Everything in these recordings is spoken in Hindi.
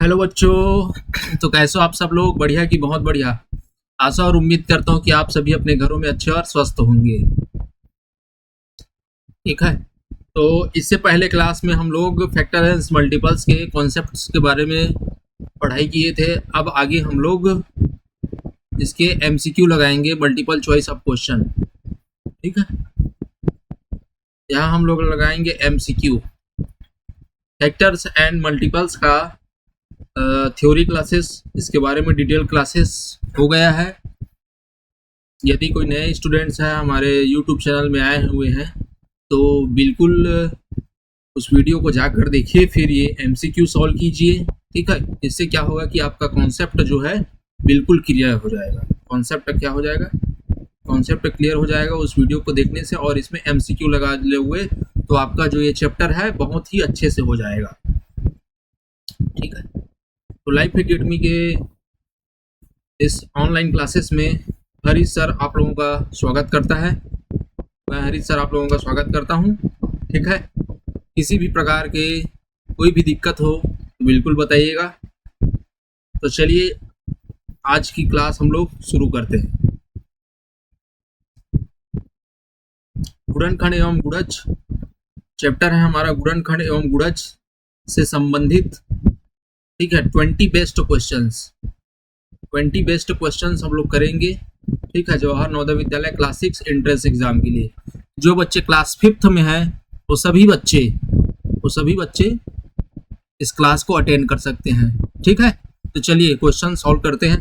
हेलो बच्चों। तो कैसे हो आप सब लोग? बढ़िया कि बहुत बढ़िया। आशा और उम्मीद करता हूँ कि आप सभी अपने घरों में अच्छे और स्वस्थ होंगे। ठीक है। तो इससे पहले क्लास में हम लोग फैक्टर्स मल्टीपल्स के कॉन्सेप्ट्स के बारे में पढ़ाई किए थे। अब आगे हम लोग इसके एमसीक्यू लगाएंगे, मल्टीपल चॉइस ऑफ क्वेश्चन। ठीक है। यहाँ हम लोग लगाएंगे एमसीक्यू। फैक्टर्स एंड मल्टीपल्स का थ्योरी क्लासेस, इसके बारे में डिटेल क्लासेस हो गया है। यदि कोई नए स्टूडेंट्स हैं हमारे यूट्यूब चैनल में आए हुए हैं तो बिल्कुल उस वीडियो को जाकर देखिए, फिर ये एमसीक्यू सॉल्व कीजिए। ठीक है। इससे क्या होगा कि आपका कॉन्सेप्ट जो है बिल्कुल क्लियर हो जाएगा। कॉन्सेप्ट क्या हो जाएगा? कॉन्सेप्ट क्लियर हो जाएगा उस वीडियो को देखने से, और इसमें एमसीक्यू लगा ले हुए तो आपका जो ये चैप्टर है बहुत ही अच्छे से हो जाएगा। ठीक है। तो लाइफ एकेडमी के इस ऑनलाइन क्लासेस में हरीश सर आप लोगों का स्वागत करता है। मैं हरीश सर आप लोगों का स्वागत करता हूं। ठीक है। किसी भी प्रकार के कोई भी दिक्कत हो तो बिल्कुल बताइएगा। तो चलिए आज की क्लास हम लोग शुरू करते हैं। गुणनखंड एवं गुणज चैप्टर है हमारा, गुणनखंड एवं गुणज से संबंधित। ठीक है। 20 बेस्ट क्वेश्चंस, 20 बेस्ट क्वेश्चंस हम लोग करेंगे। ठीक है। Jawahar Navodaya Vidyalaya class 6 entrance exam के लिए जो बच्चे क्लास 5th में हैं वो सभी बच्चे इस क्लास को अटेंड कर सकते हैं। ठीक है। तो चलिए क्वेश्चन सॉल्व करते हैं।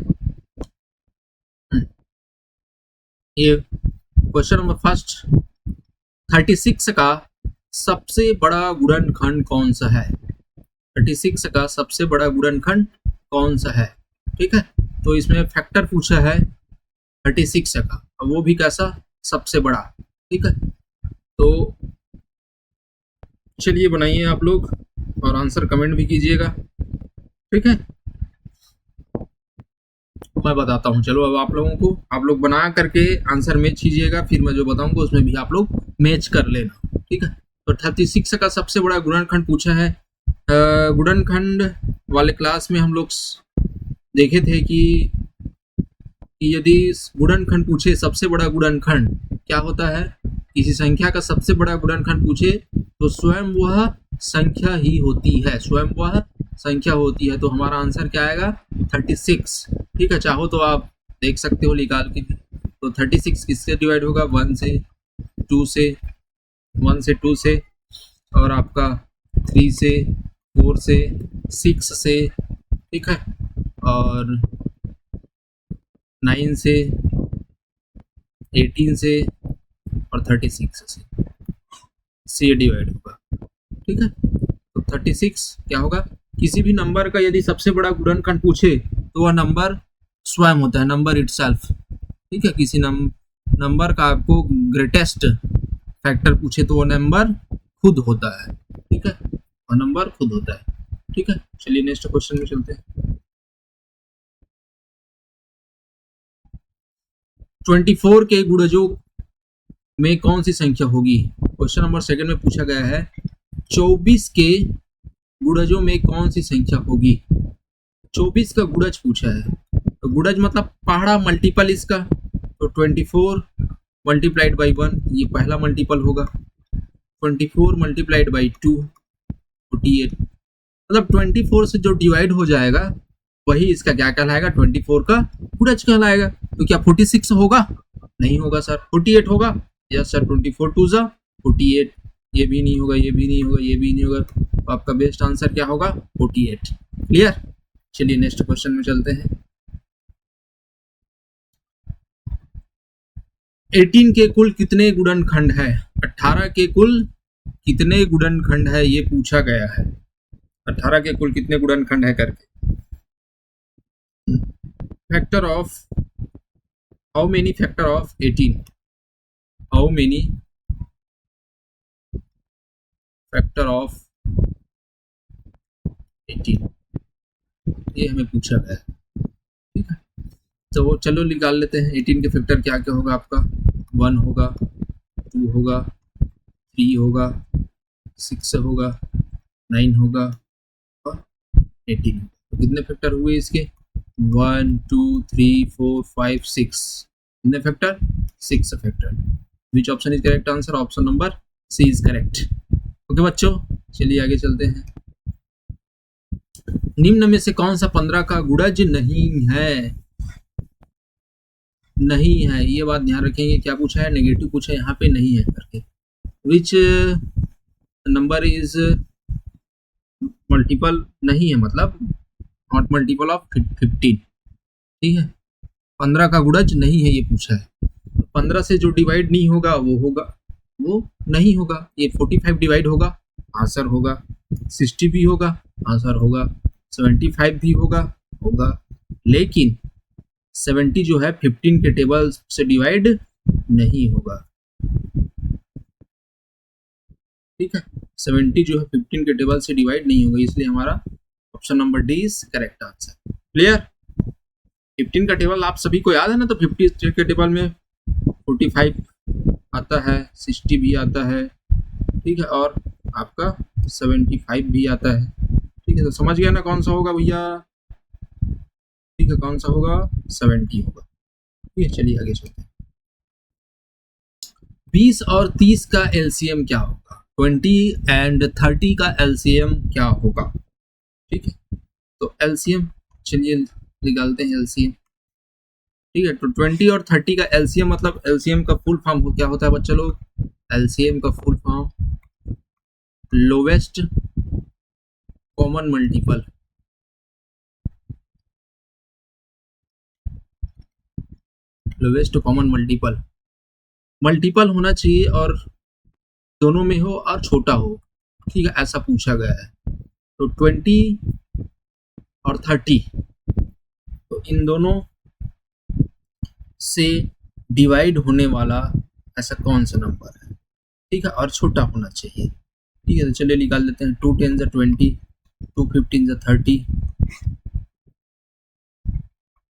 ये क्वेश्चन नंबर फर्स्ट, 36 का सबसे बड़ा गुणनखंड कौन सा है? 36 का सबसे बड़ा गुणनखंड कौन सा है? ठीक है। तो इसमें फैक्टर पूछा है 36 का, वो भी कैसा? सबसे बड़ा। ठीक है। तो चलिए बनाइए आप लोग और आंसर कमेंट भी कीजिएगा। ठीक है। मैं बताता हूँ। चलो अब आप लोगों को, आप लोग बना करके आंसर मैच कीजिएगा, फिर मैं जो बताऊंगा उसमें भी आप लोग मैच कर लेना। ठीक है। तो 36 का सबसे बड़ा गुणनखंड पूछा है। गुणनखंड वाले क्लास में हम लोग देखे थे कि यदि गुणनखंड पूछे सबसे बड़ा गुणनखंड क्या होता है, किसी संख्या का सबसे बड़ा गुणनखंड पूछे तो स्वयं वह संख्या ही होती है, स्वयं वह संख्या होती है। तो हमारा आंसर क्या आएगा? 36। ठीक है। चाहो तो आप देख सकते हो निकाल के। तो 36 किससे डिवाइड होगा? 1 से, 2 से, 1 से 2 से, और आपका 3 से, 4 से, 6 से, ठीक है, और 9 से, 18 से, और 36 से डिवाइड होगा। ठीक है। तो 36 क्या होगा? किसी भी नंबर का यदि सबसे बड़ा गुणनखंड पूछे तो वह नंबर स्वयं होता है, नंबर इटसेल्फ। ठीक है। किसी नंबर का आपको ग्रेटेस्ट फैक्टर पूछे तो वो नंबर खुद होता है। ठीक है। और नंबर खुद होता है। ठीक है। चलिए नेक्स्ट क्वेश्चन में चलते हैं। 24 के गुणजों में कौन सी संख्या होगी? क्वेश्चन नंबर सेकंड में पूछा गया है 24 के गुणजों में कौन सी संख्या होगी? 24 का गुणज पूछा है। तो गुणज मतलब पहाड़ा मल्टीपल इसका। तो 24 मल्टीप्लाइड बाई 1 ये पहला मल्टीपल होगा। 24 मल्टीप्लाइड बाई 2 48। मतलब 24 से जो डिवाइड हो जाएगा वही इसका क्या कहलाएगा? 24 का गुणज कहलाएगा। तो क्या 46 होगा? नहीं होगा सर। 48 होगा? Yes sir. 24 2 जा 48। ये भी नहीं होगा, ये भी नहीं होगा, ये भी नहीं होगा। तो आपका बेस्ट आंसर क्या होगा? 48। क्लियर। चलिए नेक्स्ट क्वेश्चन में चलते हैं। 18 के कुल कितने गुणनखंड है? 18 के कुल कितने गुणनखंड है ये पूछा गया है। 18 के कुल कितने गुणनखंड है करके। Factor of, how many factor of 18? How many factor of 18? ये हमें पूछा गया है। ठीक है। तो वो चलो निकाल लेते हैं। 18 के फैक्टर क्या क्या होगा आपका? 1 होगा, 2 होगा, 3 होगा, 6 होगा, 9 होगा और 18। तो कितने फैक्टर हुए इसके? 1 2 3 4 5 6। कितने factor? 6 factor. Which option is correct answer? Option number C is correct. Okay बच्चों, चलिए आगे चलते हैं। निम्न में से कौन सा 15 का गुणज नहीं है? नहीं है, ये बात ध्यान रखेंगे। क्या पूछा है? नेगेटिव पूछा है, यहाँ पे नहीं है करके। विच नंबर इज मल्टीपल नहीं है, मतलब नॉट मल्टीपल ऑफ 15। ठीक है, 15 का गुणज नहीं है ये पूछा है। 15 से जो डिवाइड नहीं होगा वो नहीं होगा। ये 45 डिवाइड होगा, आंसर होगा। 60 भी होगा, आंसर होगा। 75 भी होगा। लेकिन 70 जो है 15 के टेबल से डिवाइड नहीं होगा। ठीक है, 70 जो है 15 के टेबल से डिवाइड नहीं होगा, इसलिए हमारा option number D is correct answer. Clear? 15 का टेबल आप सभी को याद है ना? तो 50 के टेबल में 45 आता है, 60 भी आता है, ठीक है, और आपका 75 भी आता है। ठीक है, तो समझ गया ना कौन सा होगा भैया? ठीक है, कौन सा होगा? 70 होगा। ठीक है, चलिए आगे चलते हैं। 20 और 30 का एलसीएम क्या होगा? 20 एंड 30 का एलसीएम क्या होगा? ठीक है, तो एलसीएम चलिए निकालते हैं एलसीएम। ठीक है, तो 20 और 30 का एलसीएम, मतलब एलसीएम का फुल फॉर्म क्या होता है बच्चा लोग? एलसीएम का full form lowest common multiple. Lowest common multiple होना चाहिए और दोनों में हो और छोटा हो। ठीक है, ऐसा पूछा गया है। तो 20 और 30, तो इन दोनों से डिवाइड होने वाला ऐसा कौन सा नंबर है? ठीक है, और छोटा होना चाहिए। ठीक है, तो चलिए निकाल लेते हैं। 2 10 20, 2 15 30,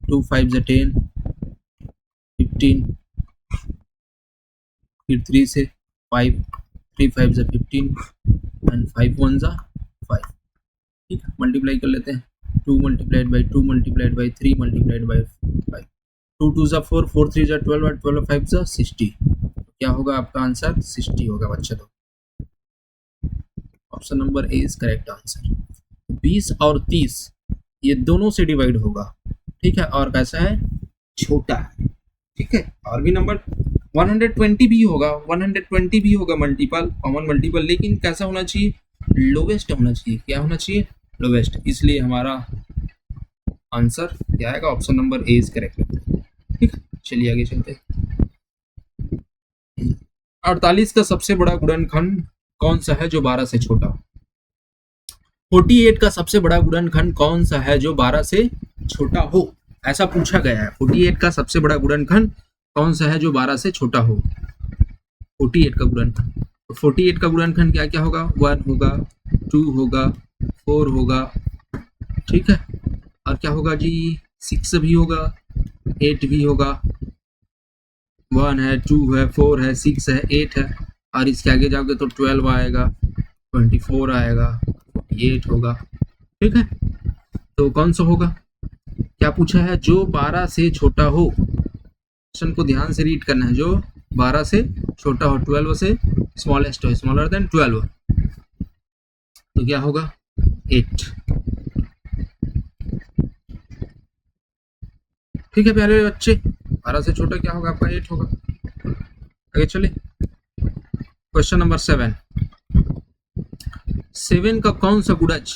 2 5 10, 15, फिर 3 से 5, 3 5 15 एंड 5 1 5। ठीक है, मल्टीप्लाई कर लेते हैं। 2 multiplied by 2 multiplied by 3 multiplied by 5, 2 2 4, 4 3 12 और 12 5 60। क्या होगा आपका आंसर? 60 होगा बच्चा। तो option number A is correct answer. 20 और 30 ये दोनों से डिवाइड होगा। ठीक है, और कैसा है? छोटा है। ठीक है, और भी नंबर 120 भी होगा, 120 भी होगा मल्टीपल, कॉमन मल्टीपल, लेकिन कैसा होना चाहिए? लोवेस्ट होना चाहिए। क्या होना चाहिए? लोवेस्ट। इसलिए हमारा आंसर क्या आएगा? Option number A is correct. ठीक है, चलिए आगे चलते हैं। 48 का सबसे बड़ा गुणनखंड कौन सा है जो 12 से छोटा हो? 48 का सबसे बड़ा गुणनखंड कौन सा है जो 12 से छोटा हो? ऐसा पूछा गया है। 48 का सबसे बड़ा गुणनखंड कौन सा है जो 12 से छोटा हो? 48 का गुणनखंड, तो 48 का गुणनखंड क्या क्या होगा? 1 होगा, 2 होगा, 4 होगा, ठीक है, और क्या होगा जी? 6 भी होगा, 8 भी होगा। 1 है, 2 है, 4 है, 6 है, 8 है, और इसके आगे जाओगे तो 12 आएगा, 24 आएगा, 48 होगा। ठीक है, तो कौन सा होगा? क्या पूछा है? जो 12 से छोटा हो। क्वेश्चन को ध्यान से रीड करना है। जो 12 से छोटा हो, 12 से स्मॉलेस्ट हो, स्मॉलर देन 12, तो क्या होगा? 8। ठीक है प्यारे बच्चे, 12 से छोटा क्या होगा आपका? 8 होगा। आगे चले, क्वेश्चन नंबर 7। 7 का कौन सा गुणज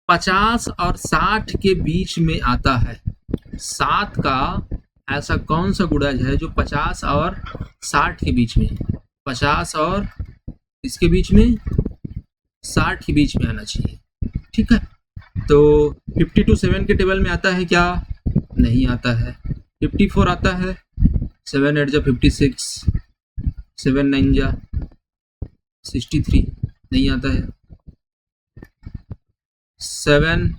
50 और 60 के बीच में आता है? 7 का ऐसा कौन सा गुणज है जो 50 और 60 के बीच में, 50 और इसके बीच में 60 के बीच में आना चाहिए। ठीक है, तो 52 7 के टेबल में आता है क्या? नहीं आता है। 54 आता है, 7 8 जा 56, 7 9 जा 63, नहीं आता है। 7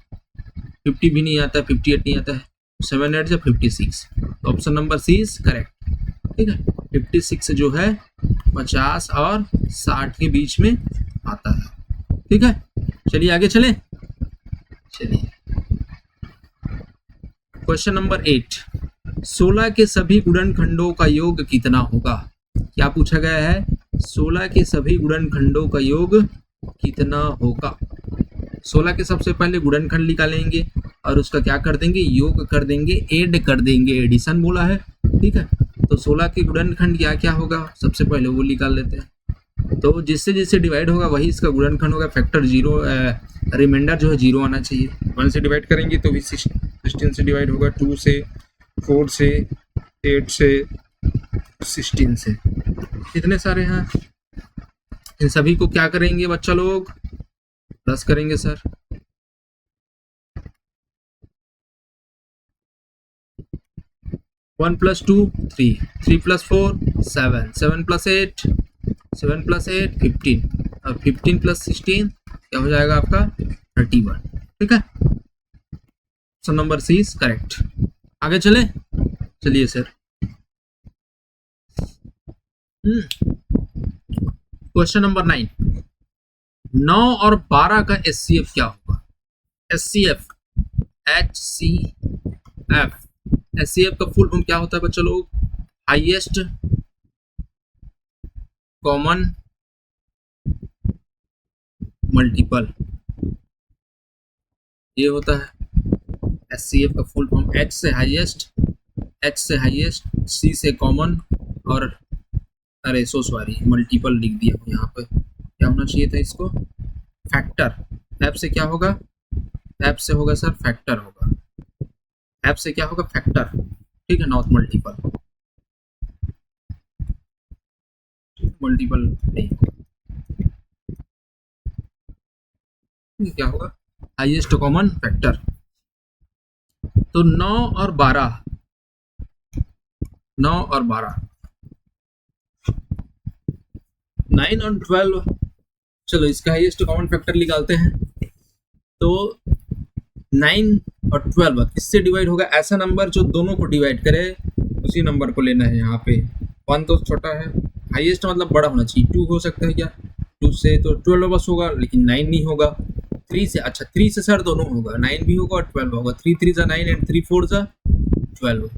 50 भी नहीं आता, 58 नहीं आता है, 7 8 जा 56, option number C is correct. ठीक है, 56 जो है 50 और 60 के बीच में आता है। ठीक है, चलिए आगे चलें। चलिए क्वेश्चन नंबर 8, 16 के सभी गुणनखंडों का योग कितना होगा? क्या पूछा गया है? 16 के सभी गुणनखंडों का योग कितना होगा? 16 के सबसे पहले गुणनखंड निकालेंगे और उसका क्या कर देंगे? योग कर देंगे, ऐड कर देंगे, एडिशन बोला है, ठीक है। तो 16 के गुणनखंड क्या क्या होगा, सबसे पहले वो निकाल लेते हैं। तो जिससे जिससे डिवाइड होगा वही इसका गुणनखंड होगा। फैक्टर जीरो, रिमाइंडर जो है जीरो आना चाहिए। 1 से डिवाइड करेंगे तो भी 16 से डिवाइड होगा, 2 से, 4 से, 8 से, 16 से, इतने सारे हैं। इन सभी को क्या करेंगे बच्चा लोग? प्लस करेंगे sir. One plus two 3, 3 plus 4 7, 7 plus 8 7 plus 8 15, और 15 प्लस 16 क्या हो जाएगा आपका? 31, ठीक है। Option number C is correct. आगे चले, चलिए सर। क्वेश्चन नंबर 9, 9 और 12 का एचसीएफ क्या होगा? एचसीएफ, एचसीएफ का फुल फॉर्म क्या होता है बच्चों लोग? हाईएस्ट कॉमन मल्टीपल, ये होता है एचसीएफ का फुल फॉर्म। एच से हाईएस्ट, सी से कॉमन, और अरे सो सॉरी मल्टीपल लिख दिया हूँ यहाँ पे, क्या होना चाहिए था इसको? फैक्टर। एफ से क्या होगा? एफ से होगा सर फैक्टर होगा। एफ से क्या होगा? फैक्टर, ठीक है, नॉट मल्टीपल। मल्टीपल नहीं, क्या होगा? Highest common factor. तो 9 और 12, 9 और 12, 9 और 12, चलो इसका हाईएस्ट कॉमन फैक्टर निकालते हैं। तो 9 और 12 किससे डिवाइड होगा? ऐसा नंबर जो दोनों को डिवाइड करे उसी नंबर को लेना है। यहाँ पे 1 तो छोटा है, हाईएस्ट मतलब बड़ा होना चाहिए। 2 हो सकता है क्या? 2 से तो 12 बस होगा, लेकिन 9 नहीं होगा। 3 से, अच्छा 3 से सर दोनों होगा, 9 भी होगा और 12 होगा। 3 3 जा 9 एंड 3 4 जा 12।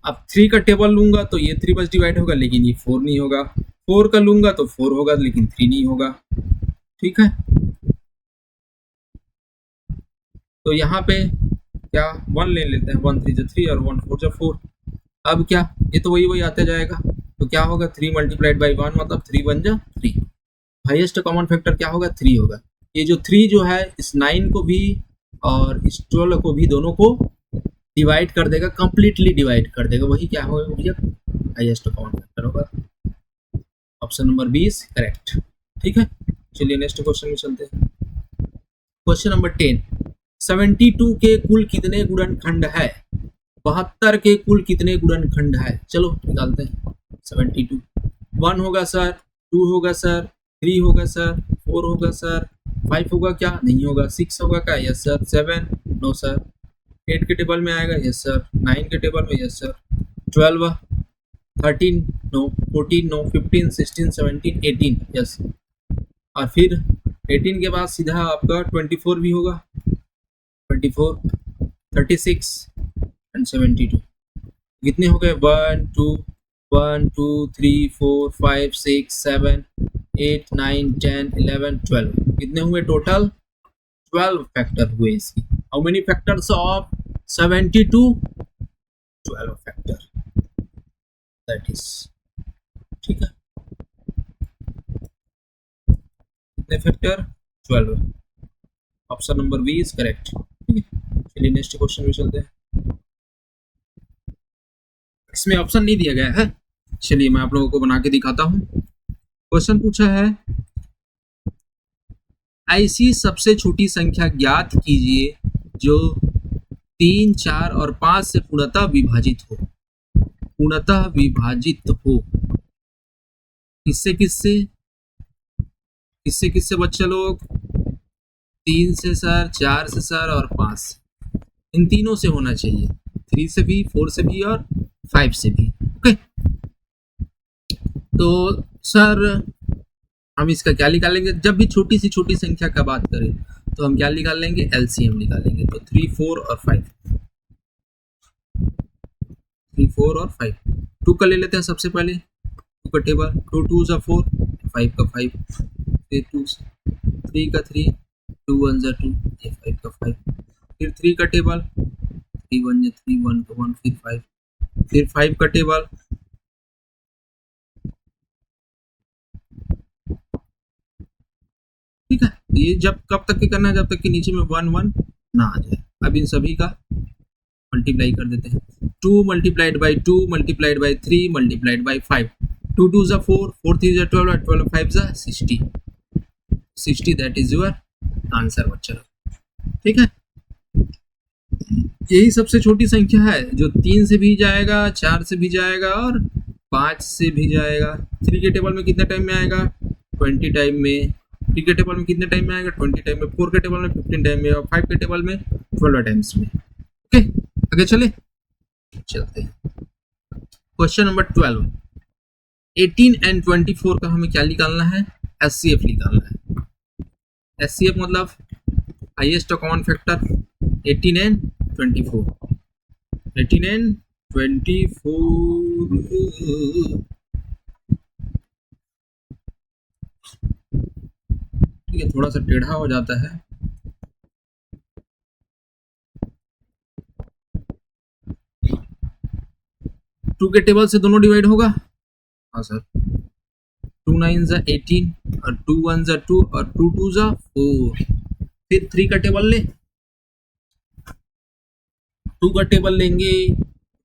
अब 3 का टेबल लूंगा तो ये 3 बस डिवाइड होगा, लेकिन ये 4 नहीं होगा। 4 का लूंगा तो 4 होगा, लेकिन 3 नहीं होगा, ठीक है। तो यहाँ पे क्या 1 ले लेते हैं, 1 3 जा 3 और 1 4 जा 4। अब क्या, ये तो वही आता जाएगा। तो क्या होगा? 3 मल्टीप्लाइड बाई 1 मतलब 3 1 जा 3। हाईएस्ट कॉमन फैक्टर क्या होगा? 3 होगा। ये जो 3 जो है इस 9 को भी और इस 12 को भी, दोनों को डिवाइड कर देगा, कंप्लीटली डिवाइड कर देगा। वही क्या होगा भैया? हाईएस्ट कॉमन फैक्टर होगा। ऑप्शन नंबर 20 करेक्ट, ठीक है। चलिए नेक्स्ट क्वेश्चन में चलते हैं। क्वेश्चन नंबर 10, 72 के कुल कितने गुणनखंड है? 72 के कुल कितने गुणनखंड है? चलो निकालते हैं। 72, 1 होगा सर, 2 होगा सर, 3 होगा सर, 4 होगा सर, 5 होगा क्या? नहीं होगा। 6 होगा क्या? Yes sir. 7 no sir. 8 के टेबल में आएगा? Yes sir. 9 के टेबल में? Yes sir. 12 13 no, 14 no, 15 16 17 18 yes. और फिर 18 के बाद सीधा आपका 24 भी होगा, 24 36 एंड 72। कितने हो गए? 1 2 1 2 3 4 5 6 7 8 9 10 11 12। कितने हुए टोटल? 12 फैक्टर हुए इसकी। How many factors of 72? 12 factor, that is, ठीक है। कितने factor? 12। Option number B is correct, ठीक है। चलिए नेक्स्ट क्वेश्चन में चलते हैं। इसमें ऑप्शन नहीं दिया गया है, चलिए मैं आप लोगों को बना के दिखाता हूं। क्वेश्चन पूछा है, ऐसी सबसे छोटी संख्या ज्ञात कीजिए जो 3 4 और 5 से पूर्णतः विभाजित हो। पूर्णतः विभाजित हो किससे किससे? किससे किससे बच्चे लोग? 3 से सर, 4 से सर और 5 से। इन तीनों से होना चाहिए, 3 से भी, 4 से भी और 5 से भी। ओके, तो सर हम इसका क्या निकालेंगे, जब भी छोटी सी छोटी संख्या का बात करें तो हम क्या निकाल लेंगे, एलसीएम निकालेंगे। तो 3, 4 और 5, 3, 4 और 5। 2 का ले लेते हैं सबसे पहले, 2 का टेबल, 2 2 जा 4, 5 का 5, फिर 2 3 का 3, 2 1 जा 2, ये 5 का 5, फिर 3 का टेबल, 3 1 जा 3, 1 का 1, फिर 5, फिर 5 का टेबल, ठीक है। ये जब कब तक के करना है, जब तक कि नीचे में 1 1 ना आ जाए। अब इन सभी का मल्टीप्लाई कर देते हैं, 2 multiplied by 2 multiplied by 3 multiplied by 5, 2 2 जा 4, 4 3 जा 12, 12 5 जा 60, 60 दैट इज योर आंसर बच्चा, ठीक है। यही सबसे छोटी संख्या है जो 3 से भी जाएगा, 4 से भी जाएगा और 5 से भी जाएगा। 3 के टेबल में कितने टाइम में आएगा, 20 टाइम में। 3 के टेबल में कितने टाइम में आएगा, 20 टाइम में। 4 के टेबल में 15 टाइम में और 5 के टेबल में 12 टाइम्स में। ओके, आगे चले, चलते हैं। क्वेश्चन नंबर 12, 18 एंड 24 का हमें क्या निकालना है, एचसीएफ निकालना है। एचसीएफ मतलब highest common factor, 18 and 24, 18 and 24। ठीक है, थोड़ा सा टेढ़ा हो जाता है। टू के टेबल से दोनों डिवाइड होगा, हाँ सर। 2 9 जा 18 और 2 1 जा 2 और 2 2 जा 4। फिर 3 का टेबल ले, 2 का टेबल लेंगे,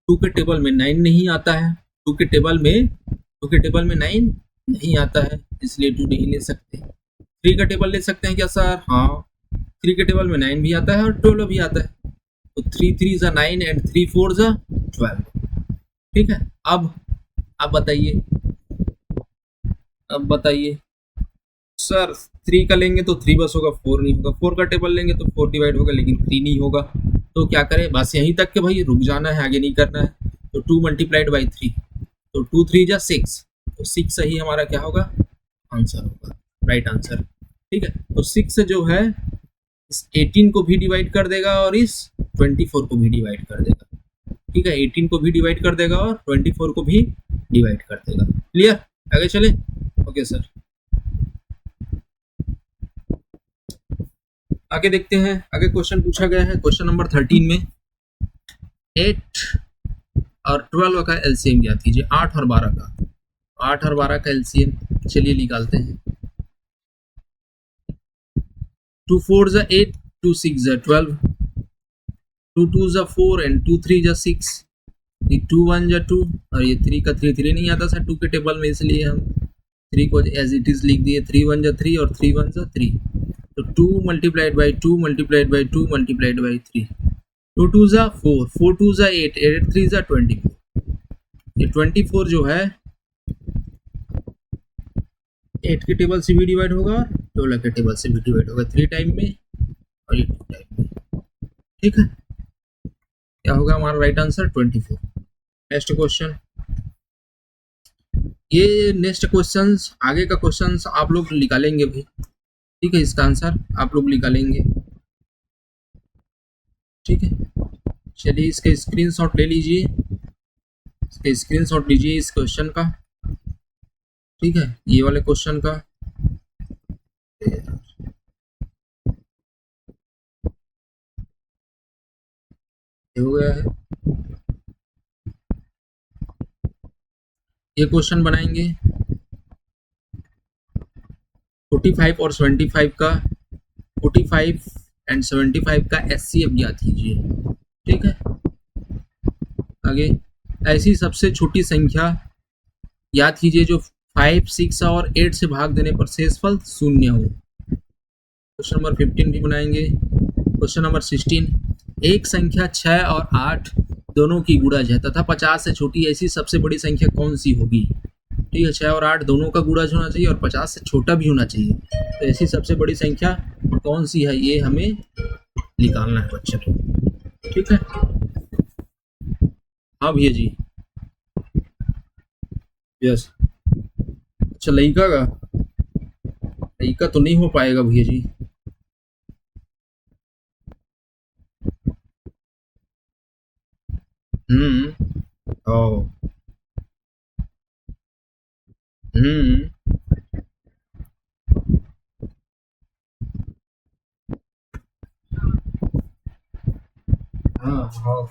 2 के टेबल में 9 नहीं आता है, 2 के टेबल में 9 नहीं आता है, इसलिए 2 नहीं ले सकते। 3 का टेबल ले सकते हैं क्या सर, हाँ। 3 के टेबल में 9 भी आता है और 12 भी आता है, तो 3 3 जा 9 एंड 3 4 जा 12, ठीक है। अब बताइए सर, 3 का लेंगे तो 3 बस होगा, 4 नहीं होगा। 4 का टेबल लेंगे तो 4 डिवाइड होगा, लेकिन 3 नहीं होगा। तो क्या करें, बस यहीं तक के भाई रुक जाना है, आगे नहीं करना है। तो 2 मल्टीप्लाइड बाई 3, तो 2 3 जा 6, तो 6 सही हमारा क्या होगा, आंसर होगा, राइट आंसर, ठीक है। तो 6 जो है इस 18 को भी डिवाइड कर देगा और इस 24 को भी डिवाइड कर देगा, ठीक है। 18 को भी डिवाइड कर देगा और 24 को भी डिवाइड कर देगा। क्लियर, आगे चले। ओके सर, आगे देखते हैं। आगे क्वेश्चन पूछा गया है क्वेश्चन नंबर 13 में 8 और 12 का एलसीएम ज्ञात कीजिए। 8 और 12 का, 8 और 12 का एलसीएम चलिए निकालते हैं। 2 4 जा 8, 2 6 जा 12, 2 2 जा 4 एंड 2 3 जा 6, 2 1 जा 2 और ये 3 का 3 3 नहीं आता सर 2 के टेबल में, इसलिए हम 3 को एज इट इज लिख दिए। 3 1 जा 3 और 3 1 जा 3, तो 2 multiplied by 2 multiplied by 2 multiplied by 3, 2 2 जा 4, 4 2 जा 8, 8 3 जा 24। ये 24 जो है 8 के टेबल से भी डिवाइड होगा और 12 के टेबल से भी डिवाइड होगा, 3 टाइम में और ये 2 टाइम में, ठीक है। क्या होगा हमारा राइट आंसर, 24। नेक्स्ट क्वेश्चन, ये नेक्स्ट क्वेश्चन, आगे का क्वेश्चन आप लोग निकालेंगे भी, ठीक है। इसका आंसर आप लोग निकालेंगे, ठीक है। चलिए इसका स्क्रीनशॉट ले लीजिए, इसका स्क्रीनशॉट लीजिए इस क्वेश्चन का, ठीक है, ये वाले क्वेश्चन का। हो गया है, ये क्वेश्चन बनाएंगे 45 और 75 का, 45 एंड 75 का एचसीएफ ज्ञात कीजिए, ठीक है। आगे ऐसी सबसे छोटी संख्या याद कीजिए जो 5 6 और 8 से भाग देने पर शेषफल 0 हो। क्वेश्चन नंबर 15 भी बनाएंगे। क्वेश्चन नंबर 16, एक संख्या 6 और 8 दोनों की गुणज है तथा 50 से छोटी ऐसी सबसे बड़ी संख्या कौन सी होगी, ठीक है। 6 और 8 दोनों का गुणज होना चाहिए और 50 से छोटा भी होना चाहिए, तो ऐसी सबसे बड़ी संख्या कौन सी है, ये हमें निकालना है बच्चों, ठीक है। हाँ भैया जी, यस, अच्छा लड़का का तरीका तो नहीं हो पाएगा भैया जी। हम्म। ओ। हम्म। हाँ हाँ।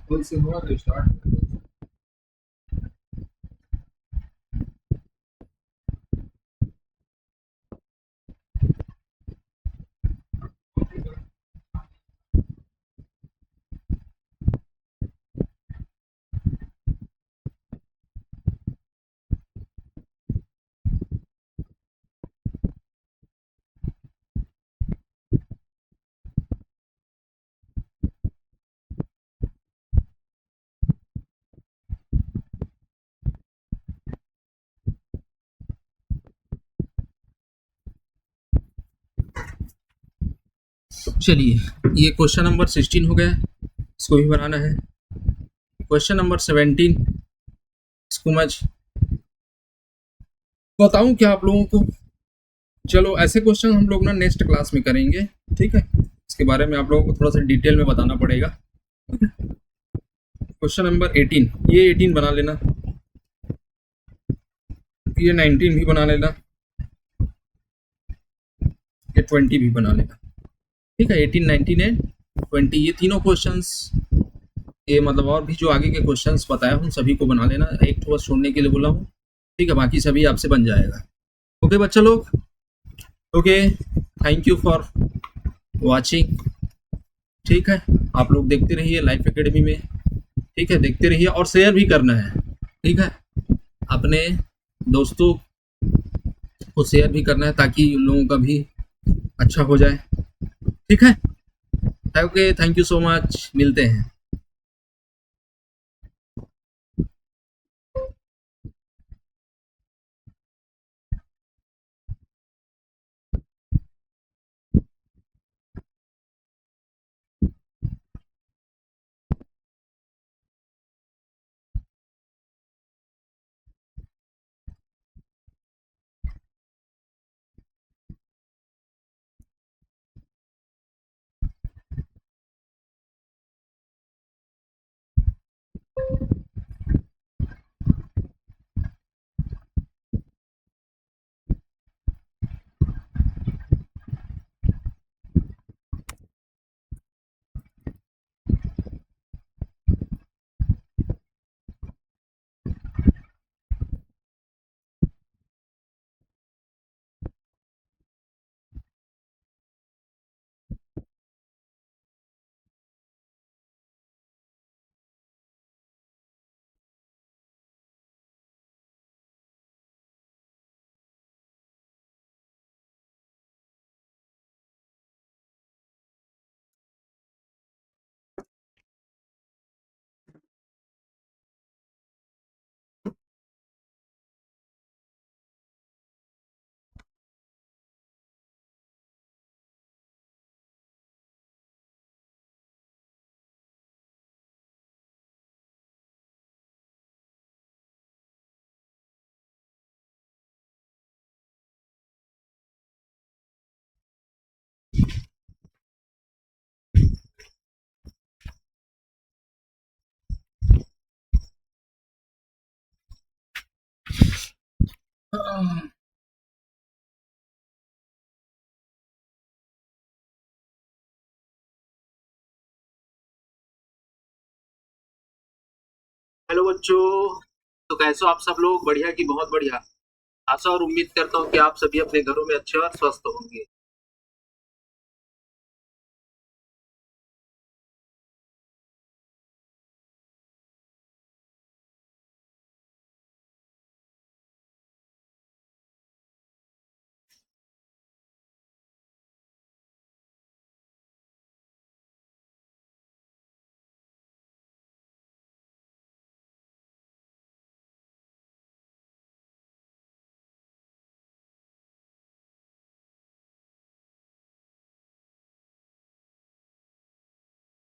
कल से हुआ तो स्टार्ट। चलिए, ये क्वेश्चन नंबर 16 हो गया, इसको भी बनाना है। क्वेश्चन नंबर 17, इसको मैं बताऊं क्या आप लोगों को? चलो, ऐसे क्वेश्चन हम लोग ना नेक्स्ट क्लास में करेंगे, ठीक है? इसके बारे में आप लोगों को थोड़ा सा डिटेल में बताना पड़ेगा। क्वेश्चन नंबर 18, ये 18 बना लेना, ये 19 भी बना लेना, ये 20 भी बना लेना, ठीक है? 18, 19 एंड 20, ये तीनों क्वेश्चंस, ये मतलब और भी जो आगे के क्वेश्चंस बताया हूँ सभी को बना लेना, एक तो बस छोड़ने के लिए बोला हूँ, ठीक है? बाकी सभी आपसे बन जाएगा। ओके बच्चा लोग, okay, thank you for watching, ठीक है? आप लोग देखते रहिए लाइफ एकेडमी में, ठीक है? देखते रहिए और शेयर भी करना है, ठीक है? अपने दोस्तों को शेयर भी करना है ताकि उन लोगों का भी अच्छा हो जाए, ठीक है? Okay, thank you so much, मिलते हैं। हेलो बच्चों, तो कैसे हो आप सब लोग? बढ़िया कि बहुत बढ़िया? आशा और उम्मीद करता हूँ कि आप सभी अपने घरों में अच्छे और स्वस्थ होंगे।